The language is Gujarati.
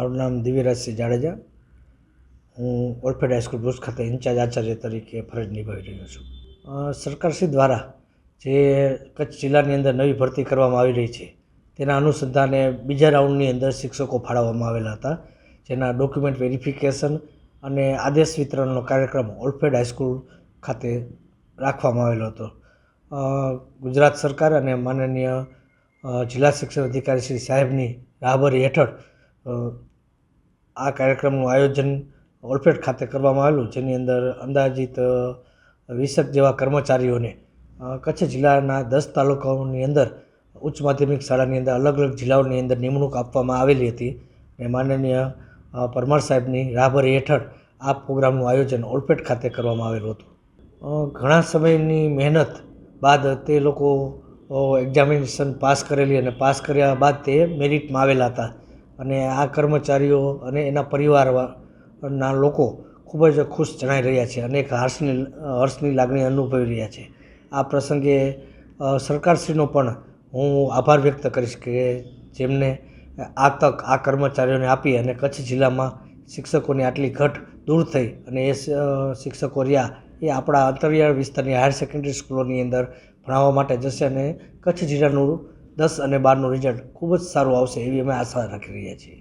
મારું નામ દિવ્યરાજસિંહ જાડેજા. હું ઓલફેડ હાઈસ્કૂલ ભુજ ખાતે ઇન્ચાર્જ આચાર્ય તરીકે ફરજ નિભાવી રહ્યો છું. સરકારશ્રી દ્વારા જે કચ્છ જિલ્લાની અંદર નવી ભરતી કરવામાં આવી રહી છે તેના અનુસંધાને બીજા રાઉન્ડની અંદર શિક્ષકો ફાળવવામાં આવેલા હતા, જેના ડોક્યુમેન્ટ વેરિફિકેશન અને આદેશ વિતરણનો કાર્યક્રમ ઓલફેડ હાઈસ્કૂલ ખાતે રાખવામાં આવેલો હતો. ગુજરાત સરકાર અને માનનીય જિલ્લા શિક્ષણ અધિકારી શ્રી સાહેબની રાહબરી હેઠળ આ કાર્યક્રમનું આયોજન ઓલફેડ ખાતે કરવામાં આવેલું, જેની અંદર અંદાજિત 20 જેવા કર્મચારીઓને કચ્છ જિલ્લાના 10 તાલુકાઓની અંદર ઉચ્ચ માધ્યમિક શાળાની અંદર અલગ અલગ જિલ્લાઓની અંદર નિમણૂક આપવામાં આવેલી હતી. અને માનનીય પરમાર સાહેબની રાહબરી હેઠળ આ પ્રોગ્રામનું આયોજન ઓલફેડ ખાતે કરવામાં આવેલું હતું. ઘણા સમયની મહેનત બાદ તે લોકો એક્ઝામિનેશન પાસ કરેલી અને પાસ કર્યા બાદ તે મેરિટમાં આવેલા હતા. અને આ કર્મચારીઓ અને એના પરિવારના લોકો ખૂબ જ ખુશ જણાઈ રહ્યા છે અને એક હર્ષની લાગણી અનુભવી રહ્યા છે. આ પ્રસંગે સરકારશ્રીનો પણ હું આભાર વ્યક્ત કરીશ કે જેમને આ તક આ કર્મચારીઓને આપી અને કચ્છ જિલ્લામાં શિક્ષકોની આટલી ઘટ દૂર થઈ અને એ શિક્ષકો રહ્યા એ આપણા અંતરિયાળ વિસ્તારની હાયર સેકન્ડરી સ્કૂલોની અંદર ભણાવવા માટે જશે અને કચ્છ જિલ્લાનું 10 અને 12નું રિઝલ્ટ ખૂબ જ સારું આવશે એવી અમે આશા રાખી રહ્યા છીએ.